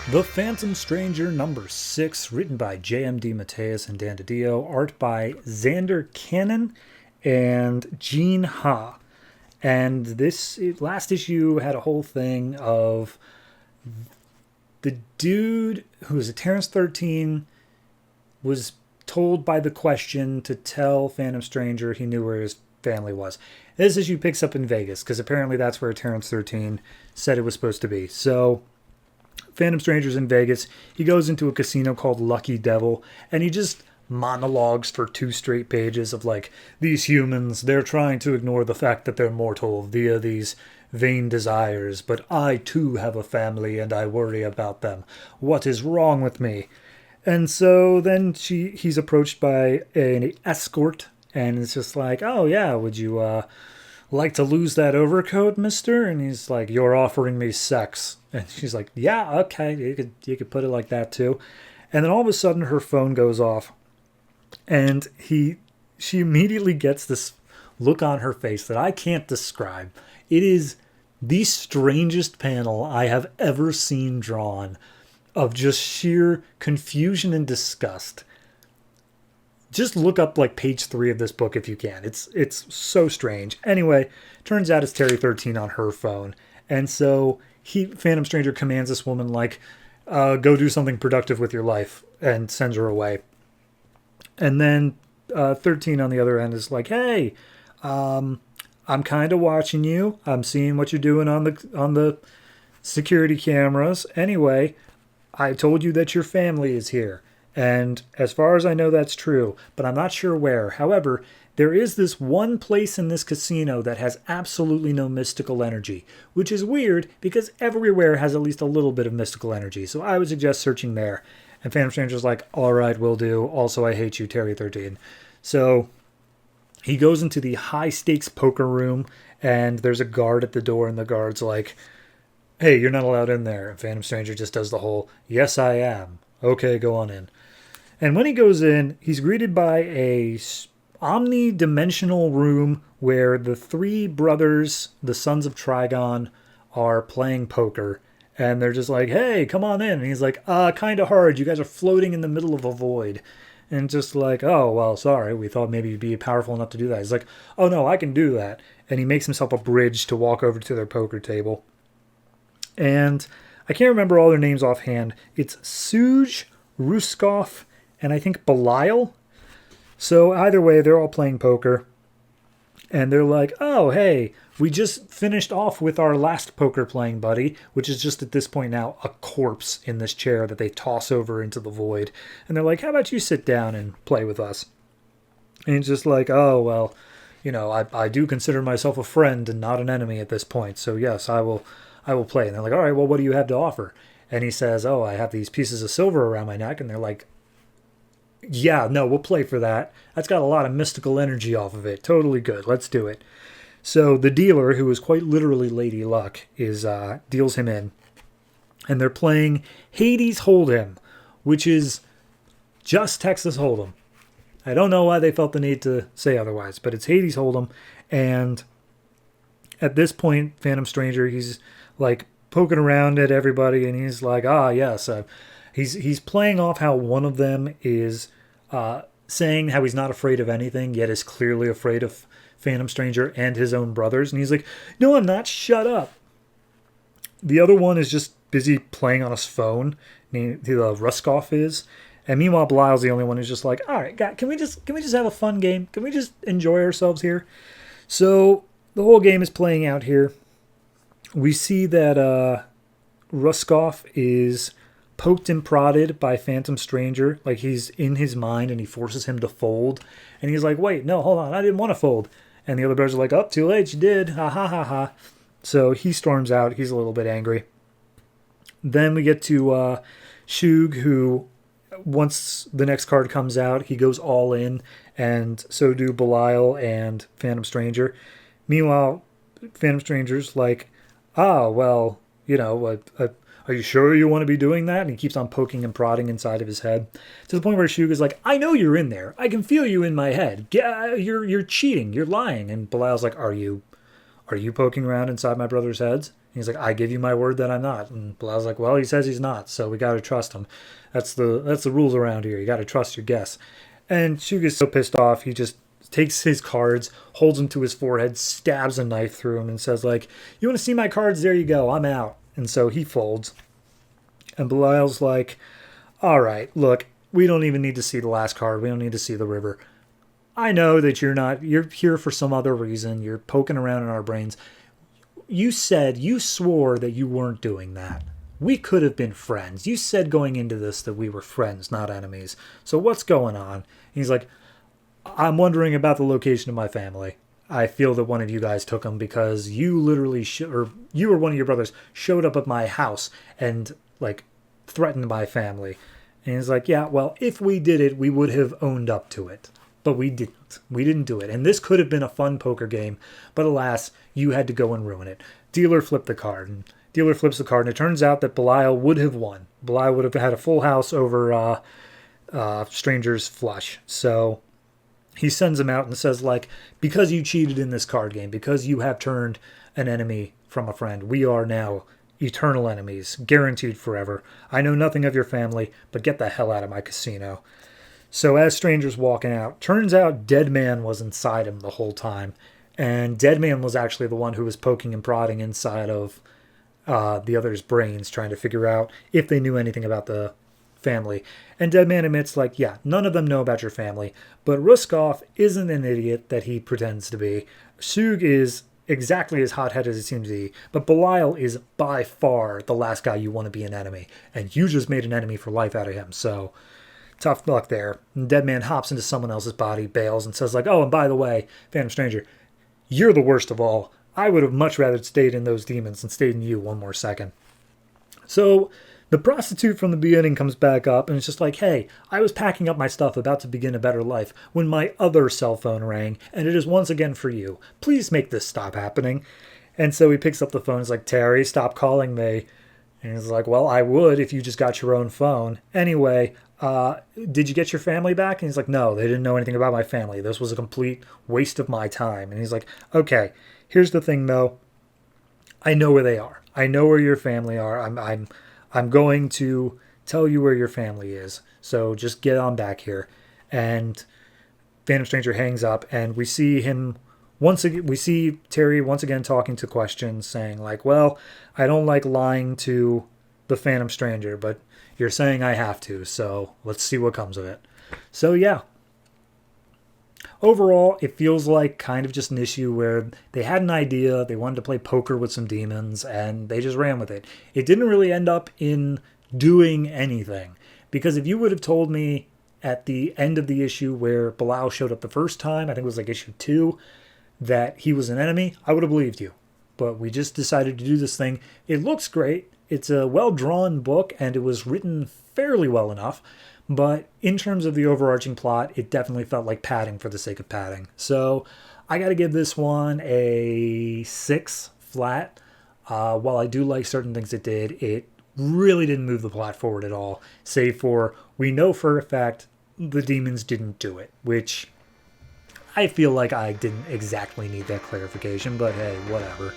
The Phantom Stranger #6, written by J.M.D. Mateus and Dan DiDio, art by Xander Cannon and Gene Ha. And this last issue had a whole thing of the dude who was a Terrence 13 was told by the Question to tell Phantom Stranger he knew where his family was. This issue picks up in Vegas because apparently that's where Terrence 13 said it was supposed to be. So Phantom Stranger's in Vegas. He goes into a casino called Lucky Devil, and he just monologues for 2 straight pages of like, these humans, they're trying to ignore the fact that they're mortal via these vain desires, but I too have a family and I worry about them. What is wrong with me? And so then he's approached by an escort, and it's just like, oh yeah, would you like to lose that overcoat, mister? And he's like, you're offering me sex. And she's like, yeah, okay, you could put it like that too. And then all of a sudden her phone goes off, and she immediately gets this look on her face that I can't describe. It is the strangest panel I have ever seen drawn of just sheer confusion and disgust. Just look up like page 3 of this book if you can. It's so strange. Anyway, turns out it's Terry 13 on her phone. And so Phantom Stranger commands this woman like, go do something productive with your life, and sends her away. And then 13 on the other end is like, hey, I'm kind of watching you. I'm seeing what you're doing on the security cameras. Anyway, I told you that your family is here. And as far as I know, that's true, but I'm not sure where. However, there is this one place in this casino that has absolutely no mystical energy, which is weird because everywhere has at least a little bit of mystical energy. So I would suggest searching there. And Phantom Stranger's like, all right, will do. Also, I hate you, Terry 13. So he goes into the high stakes poker room, and there's a guard at the door, and the guard's like, hey, you're not allowed in there. And Phantom Stranger just does the whole, yes, I am. Okay, go on in. And when he goes in, he's greeted by a omni-dimensional room where the 3 brothers, the sons of Trigon, are playing poker. And they're just like, hey, come on in. And he's like, kind of hard. You guys are floating in the middle of a void. And just like, oh, well, sorry. We thought maybe you'd be powerful enough to do that. He's like, oh, no, I can do that. And he makes himself a bridge to walk over to their poker table. And I can't remember all their names offhand. It's Suj, Ruskov, and I think Belial. So either way, they're all playing poker. And they're like, oh, hey, we just finished off with our last poker playing buddy, which is just at this point now a corpse in this chair that they toss over into the void. And they're like, how about you sit down and play with us? And he's just like, oh, well, you know, I do consider myself a friend and not an enemy at this point. So yes, I will play. And they're like, all right, well, what do you have to offer? And he says, oh, I have these pieces of silver around my neck. And they're like, yeah, no, we'll play for that. That's got a lot of mystical energy off of it. Totally good. Let's do it. So the dealer, who is quite literally Lady Luck, deals him in. And they're playing Hades Hold'em, which is just Texas Hold'em. I don't know why they felt the need to say otherwise, but it's Hades Hold'em. And at this point, Phantom Stranger, he's like poking around at everybody, and he's like, yes. He's playing off how one of them is saying how he's not afraid of anything, yet is clearly afraid of Phantom Stranger and his own brothers. And he's like, no, I'm not. Shut up. The other one is just busy playing on his phone. Ruskov is. And meanwhile, Belial's the only one who's just like, all right, God, can we just have a fun game? Can we just enjoy ourselves here? So the whole game is playing out here. We see that Ruskov is poked and prodded by Phantom Stranger, like he's in his mind, and he forces him to fold. And he's like, wait, no, hold on, I didn't want to fold. And the other brothers are like, oh, too late, you did. Ha ha ha ha. So he storms out. He's a little bit angry. Then we get to Shug, who, once the next card comes out, he goes all in, and so do Belial and Phantom Stranger. Meanwhile, Phantom Stranger's like, well, you know, are you sure you want to be doing that? And he keeps on poking and prodding inside of his head, to the point where Shug is like, I know you're in there. I can feel you in my head. You're cheating. You're lying. And Belial's like, are you are you poking around inside my brother's heads? And he's like, I give you my word that I'm not. And Belial's like, well, he says he's not, so we got to trust him. That's the rules around here. You got to trust your guess. And Shug is so pissed off, he just takes his cards, holds them to his forehead, stabs a knife through him, and says, like, you want to see my cards? There you go. I'm out. And so he folds. And Belial's like, all right, look, we don't even need to see the last card. We don't need to see the river. I know that you're here for some other reason. You're poking around in our brains. You swore that you weren't doing that. We could have been friends. You said going into this that we were friends, not enemies. So what's going on? And he's like, I'm wondering about the location of my family. I feel that one of you guys took them because you literally, or you or one of your brothers showed up at my house and, like, threatened my family. And he's like, yeah, well, if we did it, we would have owned up to it. But we didn't. We didn't do it. And this could have been a fun poker game. But alas, you had to go and ruin it. Dealer flipped the card. And dealer flips the card. And it turns out that Belial would have won. Belial would have had a full house over Stranger's flush. So he sends him out and says, like, because you cheated in this card game, because you have turned an enemy from a friend, we are now eternal enemies, guaranteed forever. I know nothing of your family, but get the hell out of my casino. So as Stranger's walking out, turns out Deadman was inside him the whole time. And Deadman was actually the one who was poking and prodding inside of the other's brains, trying to figure out if they knew anything about the family. And Deadman admits, like, yeah, none of them know about your family, but Ruskov isn't an idiot that he pretends to be. Shug is exactly as hot-headed as he seems to be, but Belial is by far the last guy you want to be an enemy, and you just made an enemy for life out of him, so tough luck there. And Deadman hops into someone else's body, bails, and says, like, oh, and by the way, Phantom Stranger, you're the worst of all. I would have much rather stayed in those demons than stayed in you one more second. So the prostitute from the beginning comes back up and it's just like, hey, I was packing up my stuff about to begin a better life when my other cell phone rang, and it is once again for you. Please make this stop happening. And so he picks up the phone. He's like, Terry, stop calling me. And he's like, well, I would if you just got your own phone. Anyway, did you get your family back? And he's like, no, they didn't know anything about my family. This was a complete waste of my time. And he's like, okay, here's the thing, though. I know where they are. I know where your family are. I'm going to tell you where your family is. So just get on back here. And Phantom Stranger hangs up, and we see him once again. We see Terry once again talking to questions, saying like, well, I don't like lying to the Phantom Stranger, but you're saying I have to, so let's see what comes of it. So yeah. Overall, it feels like kind of just an issue where they had an idea, they wanted to play poker with some demons, and they just ran with it. It didn't really end up in doing anything. Because if you would have told me at the end of the issue where Belial showed up the first time, I think it was like issue 2, that he was an enemy, I would have believed you. But we just decided to do this thing. It looks great. It's a well-drawn book, and it was written fairly well enough. But in terms of the overarching plot, it definitely felt like padding for the sake of padding. So I got to give this one a 6 flat. While I do like certain things it did, it really didn't move the plot forward at all. Save for, we know for a fact the demons didn't do it, which I feel like I didn't exactly need that clarification, but hey, whatever.